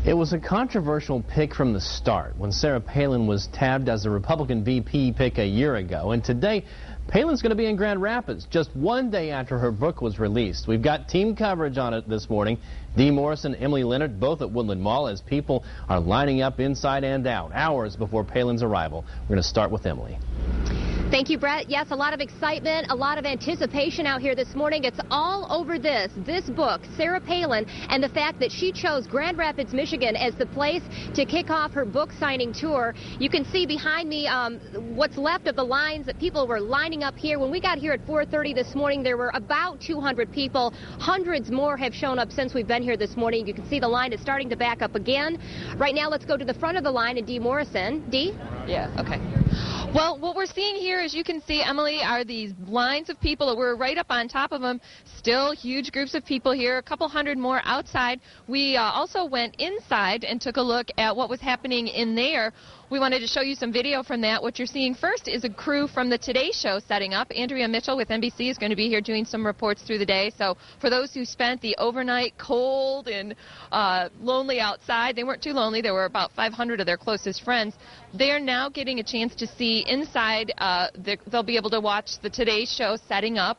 It was a controversial pick from the start when Sarah Palin was tabbed as a Republican VP pick a year ago. And today, Palin's going to be in Grand Rapids just one day after her book was released. We've got team coverage on it this morning. Dee Morrison, Emily Leonard, both at Woodland Mall as people are lining up inside and out hours before Palin's arrival. We're going to start with Emily. Thank you, Brett. Yes, a lot of excitement, a lot of anticipation out here this morning. It's all over this book, Sarah Palin, and the fact that she chose Grand Rapids, Michigan as the place to kick off her book signing tour. You can see behind me what's left of the lines that people were lining up here. When we got here at 4:30 this morning, there were about 200 people. Hundreds more have shown up since we've been here this morning. You can see the line is starting to back up again. Right now, let's go to the front of the line and Dee Morrison. Dee? Yeah, okay. Well, what we're seeing here, as you can see, Emily, are these lines of people that we're right up on top of them. Still huge groups of people here, a couple hundred more outside. We also went inside and took a look at what was happening in there. We wanted to show you some video from that. What you're seeing first is a crew from the Today Show setting up. Andrea Mitchell with NBC is going to be here doing some reports through the day. So for those who spent the overnight cold and lonely outside, they weren't too lonely. There were about 500 of their closest friends. They're now getting a chance to see inside. They'll be able to watch the Today Show setting up.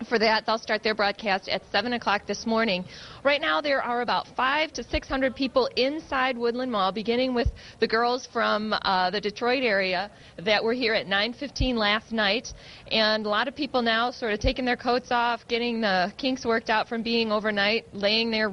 For that, they'll start their broadcast at 7 o'clock this morning. Right now, there are about 500 to 600 people inside Woodland Mall, beginning with the girls from the Detroit area that were here at 9:15 last night. And a lot of people now sort of taking their coats off, getting the kinks worked out from being overnight, laying there.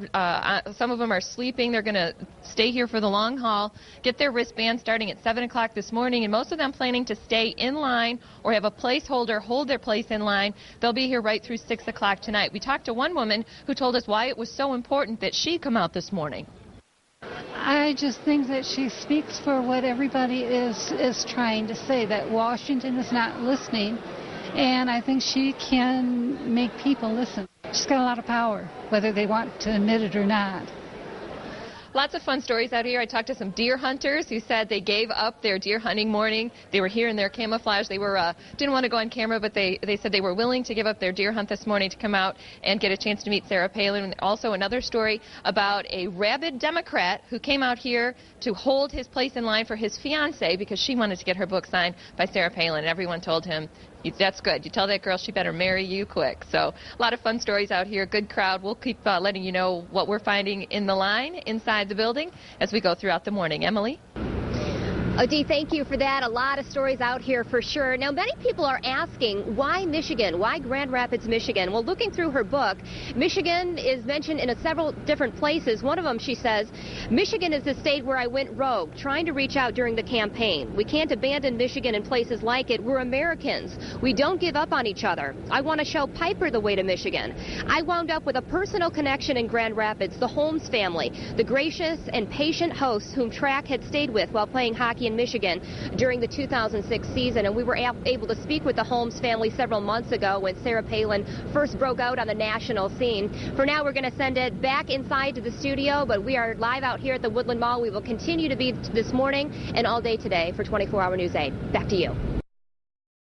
Some of them are sleeping. They're going to stay here for the long haul, get their wristbands starting at 7 o'clock this morning, and most of them planning to stay in line or have a placeholder hold their place in line. They'll be here right through 6 o'clock tonight. We talked to one woman who told us why it was so important that she come out this morning. I just think that she speaks for what everybody is trying to say, that Washington is not listening, and I think she can make people listen. She's got a lot of power, whether they want to admit it or not. Lots of fun stories out here. I talked to some deer hunters who said they gave up their deer hunting morning. They were here in their camouflage. They were didn't want to go on camera, but they said they were willing to give up their deer hunt this morning to come out and get a chance to meet Sarah Palin. Also another story about a rabid Democrat who came out here to hold his place in line for his fiancée because she wanted to get her book signed by Sarah Palin. And everyone told him, that's good. You tell that girl she better marry you quick. So a lot of fun stories out here. Good crowd. We'll keep letting you know what we're finding in the line inside the building as we go throughout the morning. Emily? Dee, thank you for that. A lot of stories out here for sure. Now, many people are asking, why Michigan? Why Grand Rapids, Michigan? Well, looking through her book, Michigan is mentioned in several different places. One of them, she says, Michigan is the state where I went rogue, trying to reach out during the campaign. We can't abandon Michigan and places like it. We're Americans. We don't give up on each other. I want to show Piper the way to Michigan. I wound up with a personal connection in Grand Rapids, the Holmes family, the gracious and patient hosts whom Track had stayed with while playing hockey in Michigan during the 2006 season, and we were able to speak with the Holmes family several months ago when Sarah Palin first broke out on the national scene. For now, we're going to send it back inside to the studio, but we are live out here at the Woodland Mall. We will continue to be this morning and all day today for 24 Hour News 8. Back to you.